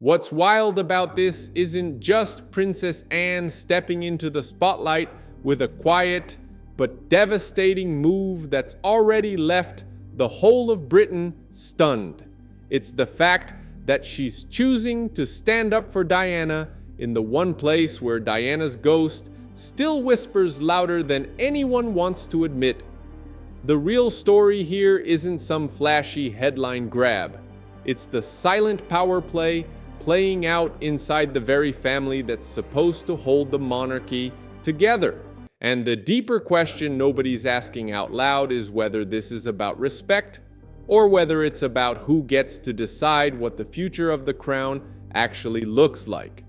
What's wild about this isn't just Princess Anne stepping into the spotlight with a quiet but devastating move that's already left the whole of Britain stunned. It's the fact that she's choosing to stand up for Diana in the one place where Diana's ghost still whispers louder than anyone wants to admit. The real story here isn't some flashy headline grab. It's the silent power play playing out inside the very family that's supposed to hold the monarchy together. And the deeper question nobody's asking out loud is whether this is about respect or whether it's about who gets to decide what the future of the crown actually looks like.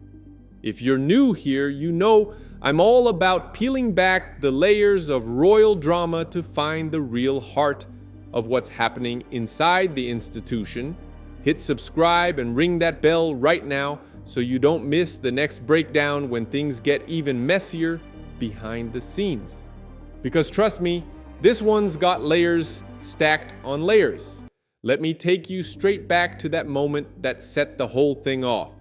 If you're new here, you know I'm all about peeling back the layers of royal drama to find the real heart of what's happening inside the institution. Hit subscribe and ring that bell right now so you don't miss the next breakdown when things get even messier behind the scenes. Because trust me, this one's got layers stacked on layers. Let me take you straight back to that moment that set the whole thing off.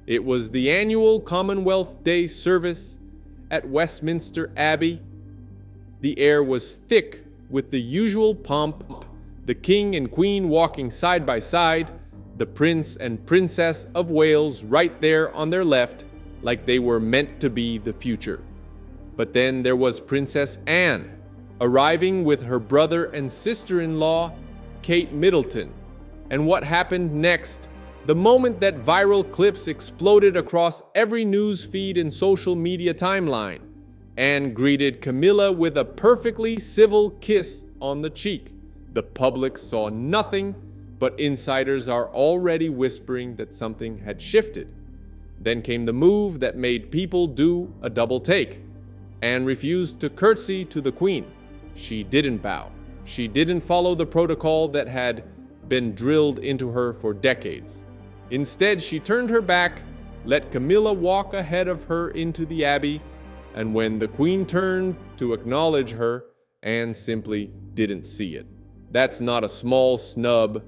It was the annual Commonwealth Day service at Westminster Abbey. The air was thick with the usual pomp, the King and Queen walking side by side, the Prince and Princess of Wales right there on their left, like they were meant to be the future. But then there was Princess Anne, arriving with her brother and sister-in-law, Kate Middleton. And what happened next? The moment that viral clips exploded across every news feed and social media timeline. Anne greeted Camilla with a perfectly civil kiss on the cheek. The public saw nothing, but insiders are already whispering that something had shifted. Then came the move that made people do a double take. Anne refused to curtsy to the Queen. She didn't bow. She didn't follow the protocol that had been drilled into her for decades. Instead, she turned her back, let Camilla walk ahead of her into the Abbey, and when the Queen turned to acknowledge her, Anne simply didn't see it. That's not a small snub,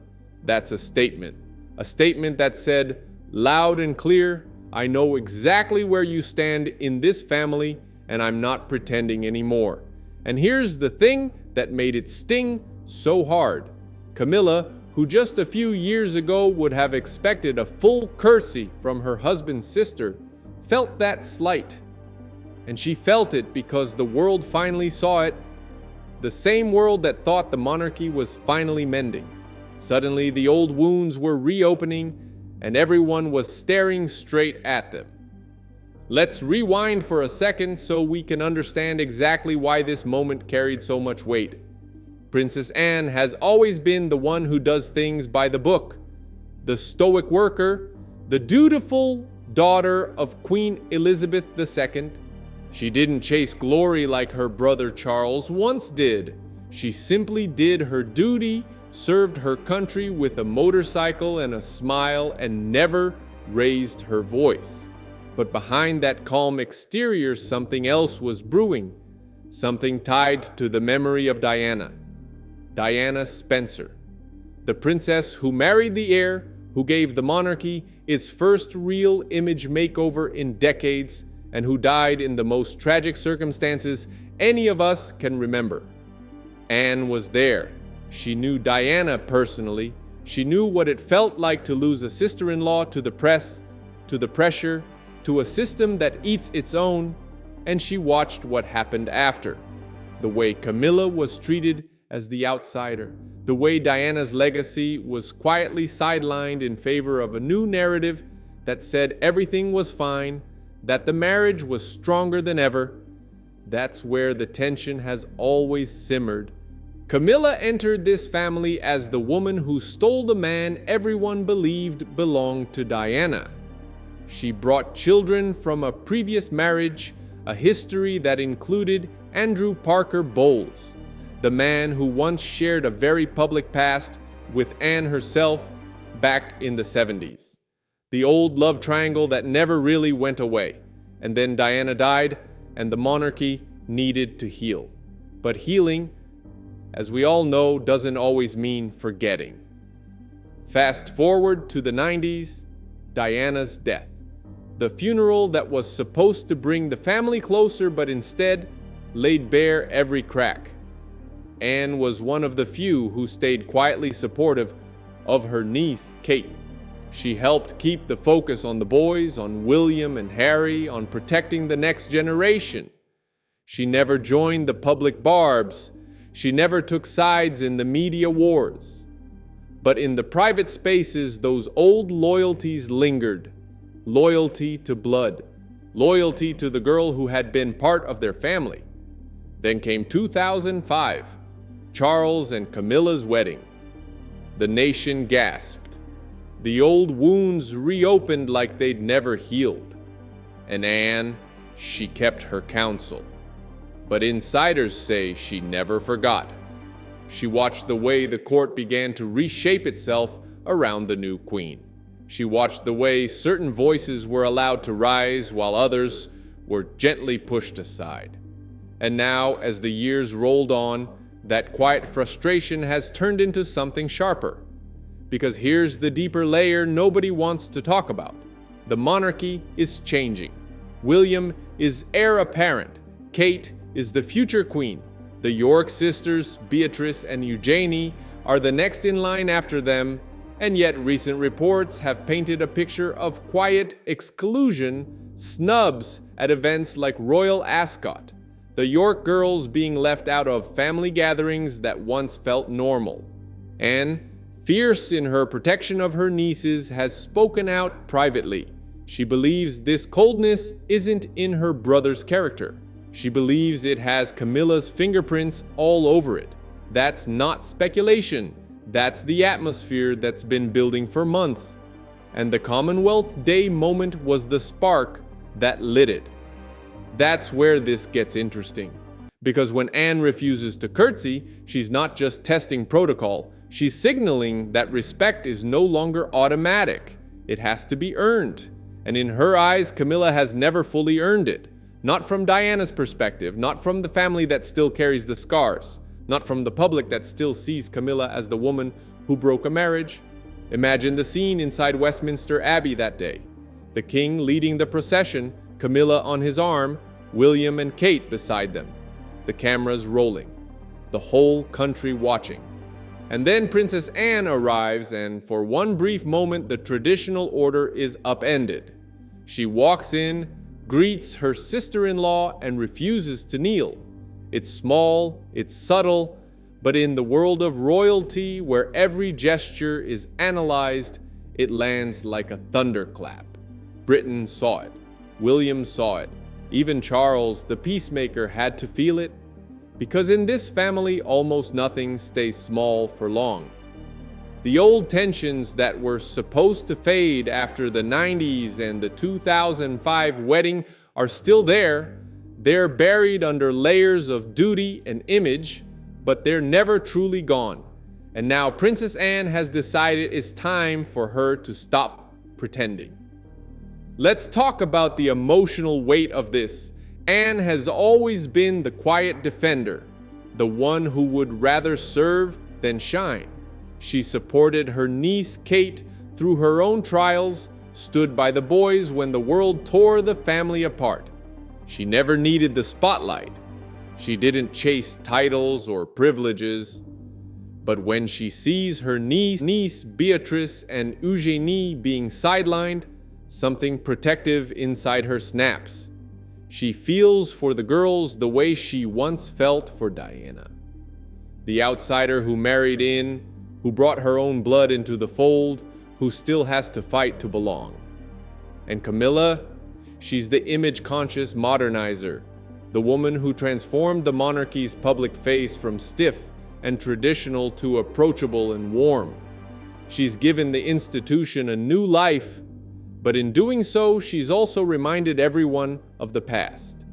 that's a statement. A statement that said, loud and clear, I know exactly where you stand in this family, and I'm not pretending anymore. And here's the thing that made it sting so hard. Camilla, who just a few years ago would have expected a full curtsy from her husband's sister, felt that slight. And she felt it because the world finally saw it. The same world that thought the monarchy was finally mending. Suddenly, the old wounds were reopening, and everyone was staring straight at them. Let's rewind for a second so we can understand exactly why this moment carried so much weight. Princess Anne has always been the one who does things by the book, the stoic worker, the dutiful daughter of Queen Elizabeth II. She didn't chase glory like her brother Charles once did. She simply did her duty, served her country with a motorcycle and a smile, and never raised her voice. But behind that calm exterior, something else was brewing, something tied to the memory of Diana. Diana Spencer, the princess who married the heir, who gave the monarchy its first real image makeover in decades, and who died in the most tragic circumstances any of us can remember. Anne was there. She knew Diana personally. She knew what it felt like to lose a sister-in-law to the press, to the pressure, to a system that eats its own, and she watched what happened after. The way Camilla was treated as the outsider, the way Diana's legacy was quietly sidelined in favor of a new narrative that said everything was fine, that the marriage was stronger than ever. That's where the tension has always simmered. Camilla entered this family as the woman who stole the man everyone believed belonged to Diana. She brought children from a previous marriage, a history that included Andrew Parker Bowles, the man who once shared a very public past with Anne herself back in the 70s. The old love triangle that never really went away. And then Diana died, and the monarchy needed to heal. But healing, as we all know, doesn't always mean forgetting. Fast forward to the 90s, Diana's death. The funeral that was supposed to bring the family closer but instead laid bare every crack. Anne was one of the few who stayed quietly supportive of her niece, Kate. She helped keep the focus on the boys, on William and Harry, on protecting the next generation. She never joined the public barbs. She never took sides in the media wars. But in the private spaces, those old loyalties lingered. Loyalty to blood. Loyalty to the girl who had been part of their family. Then came 2005, Charles and Camilla's wedding. The nation gasped. The old wounds reopened like they'd never healed. And Anne, she kept her counsel. But insiders say she never forgot. She watched the way the court began to reshape itself around the new queen. She watched the way certain voices were allowed to rise while others were gently pushed aside. And now, as the years rolled on, that quiet frustration has turned into something sharper. Because here's the deeper layer nobody wants to talk about. The monarchy is changing. William is heir apparent. Kate is the future queen. The York sisters, Beatrice and Eugenie, are the next in line after them, and yet recent reports have painted a picture of quiet exclusion, snubs at events like Royal Ascot, the York girls being left out of family gatherings that once felt normal. Anne, fierce in her protection of her nieces, has spoken out privately. She believes this coldness isn't in her brother's character. She believes it has Camilla's fingerprints all over it. That's not speculation. That's the atmosphere that's been building for months. And the Commonwealth Day moment was the spark that lit it. That's where this gets interesting. Because when Anne refuses to curtsy, she's not just testing protocol. She's signaling that respect is no longer automatic. It has to be earned. And in her eyes, Camilla has never fully earned it. Not from Diana's perspective, not from the family that still carries the scars, not from the public that still sees Camilla as the woman who broke a marriage. Imagine the scene inside Westminster Abbey that day. The king leading the procession, Camilla on his arm, William and Kate beside them. The cameras rolling. The whole country watching. And then Princess Anne arrives, and for one brief moment the traditional order is upended. She walks in, greets her sister-in-law, and refuses to kneel. It's small, it's subtle, but in the world of royalty, where every gesture is analyzed, it lands like a thunderclap. Britain saw it. William saw it. Even Charles, the peacemaker, had to feel it. Because in this family, almost nothing stays small for long. The old tensions that were supposed to fade after the 90s and the 2005 wedding are still there. They're buried under layers of duty and image, but they're never truly gone. And now Princess Anne has decided it's time for her to stop pretending. Let's talk about the emotional weight of this. Anne has always been the quiet defender, the one who would rather serve than shine. She supported her niece Kate through her own trials, stood by the boys when the world tore the family apart. She never needed the spotlight. She didn't chase titles or privileges. But when she sees her niece Beatrice and Eugenie being sidelined, something protective inside her snaps. She feels for the girls the way she once felt for Diana. The outsider who married in, who brought her own blood into the fold, who still has to fight to belong. And Camilla, she's the image-conscious modernizer, the woman who transformed the monarchy's public face from stiff and traditional to approachable and warm. She's given the institution a new life, but in doing so, she's also reminded everyone of the past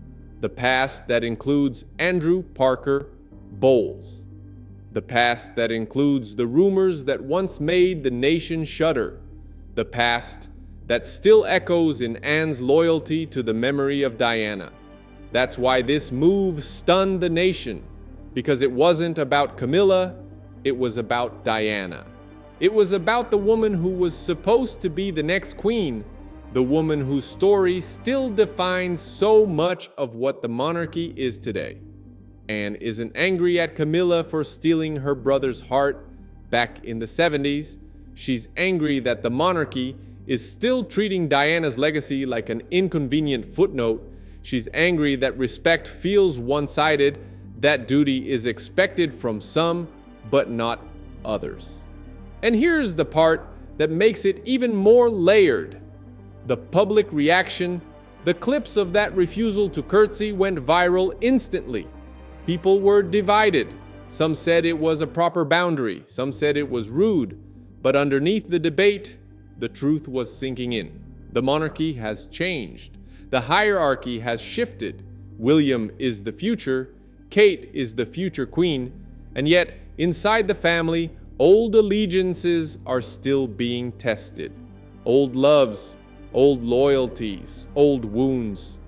that includes Andrew Parker Bowles. The past that includes the rumors that once made the nation shudder. The past that still echoes in Anne's loyalty to the memory of Diana. That's why this move stunned the nation, because it wasn't about Camilla, it was about Diana. It was about the woman who was supposed to be the next queen, the woman whose story still defines so much of what the monarchy is today. Anne isn't angry at Camilla for stealing her brother's heart back in the 70s. She's angry that the monarchy is still treating Diana's legacy like an inconvenient footnote. She's angry that respect feels one-sided, that duty is expected from some, but not others. And here's the part that makes it even more layered. The public reaction. The clips of that refusal to curtsy went viral instantly. People were divided. Some said it was a proper boundary, some said it was rude, but underneath the debate, the truth was sinking in. The monarchy has changed. The hierarchy has shifted. William is the future, Kate is the future queen, and yet inside the family, old allegiances are still being tested. Old loves, old loyalties, old wounds.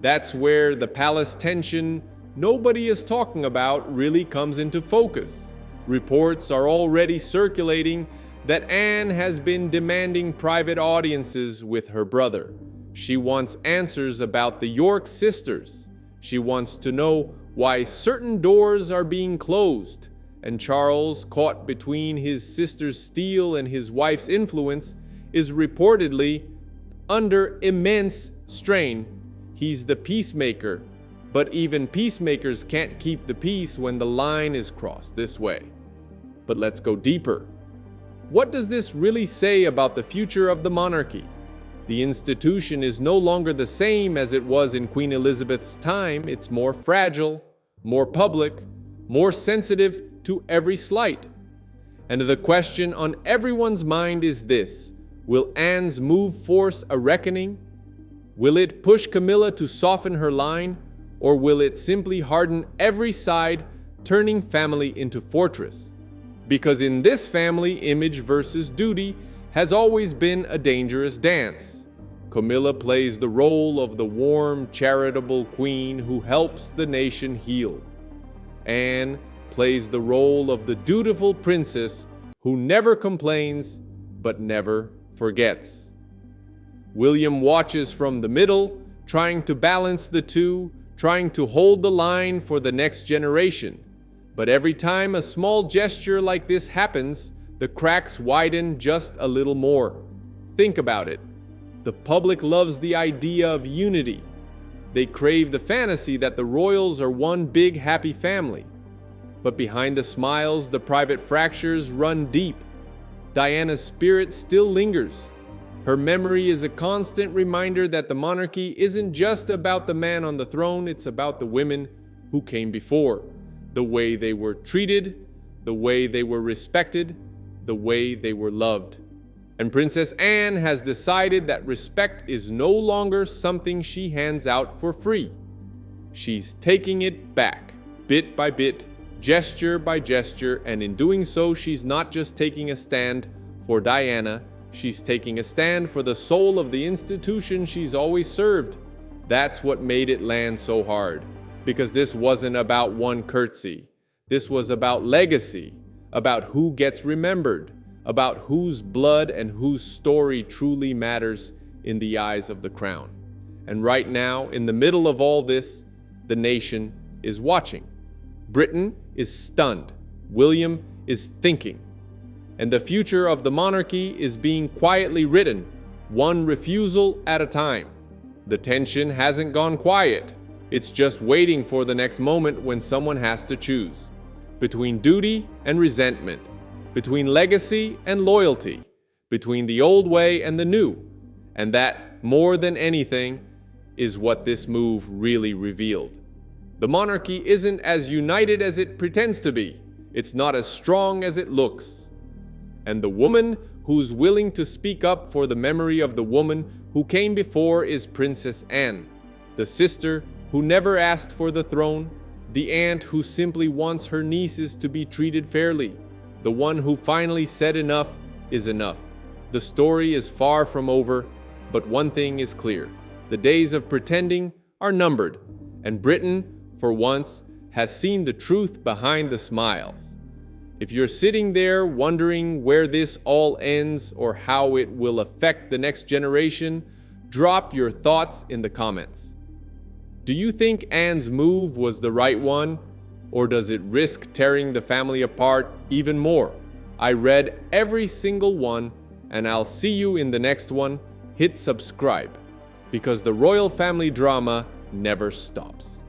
That's where the palace tension nobody is talking about really comes into focus. Reports are already circulating that Anne has been demanding private audiences with her brother. She wants answers about the York sisters. She wants to know why certain doors are being closed. And Charles, caught between his sister's steel and his wife's influence, is reportedly under immense strain. He's the peacemaker, but even peacemakers can't keep the peace when the line is crossed this way. But let's go deeper. What does this really say about the future of the monarchy? The institution is no longer the same as it was in Queen Elizabeth's time. It's more fragile, more public, more sensitive to every slight. And the question on everyone's mind is this: will Anne's move force a reckoning? Will it push Camilla to soften her line, or will it simply harden every side, turning family into fortress? Because in this family, image versus duty has always been a dangerous dance. Camilla plays the role of the warm, charitable queen who helps the nation heal. Anne plays the role of the dutiful princess who never complains but never forgets. William watches from the middle, trying to balance the two, trying to hold the line for the next generation. But every time a small gesture like this happens, the cracks widen just a little more. Think about it. The public loves the idea of unity. They crave the fantasy that the royals are one big happy family. But behind the smiles, the private fractures run deep. Diana's spirit still lingers. Her memory is a constant reminder that the monarchy isn't just about the man on the throne, it's about the women who came before. The way they were treated, the way they were respected, the way they were loved. And Princess Anne has decided that respect is no longer something she hands out for free. She's taking it back, bit by bit, gesture by gesture, and in doing so, she's not just taking a stand for Diana, she's taking a stand for the soul of the institution she's always served. That's what made it land so hard. Because this wasn't about one curtsy. This was about legacy, about who gets remembered, about whose blood and whose story truly matters in the eyes of the crown. And right now, in the middle of all this, the nation is watching. Britain is stunned. William is thinking. And the future of the monarchy is being quietly written, one refusal at a time. The tension hasn't gone quiet. It's just waiting for the next moment when someone has to choose between duty and resentment, between legacy and loyalty, between the old way and the new. And that, more than anything, is what this move really revealed. The monarchy isn't as united as it pretends to be. It's not as strong as it looks. And the woman who's willing to speak up for the memory of the woman who came before is Princess Anne, the sister who never asked for the throne, the aunt who simply wants her nieces to be treated fairly, the one who finally said enough is enough. The story is far from over, but one thing is clear. The days of pretending are numbered, and Britain, for once, has seen the truth behind the smiles. If you're sitting there wondering where this all ends or how it will affect the next generation, drop your thoughts in the comments. Do you think Anne's move was the right one, or does it risk tearing the family apart even more? I read every single one, and I'll see you in the next one. Hit subscribe, because the royal family drama never stops.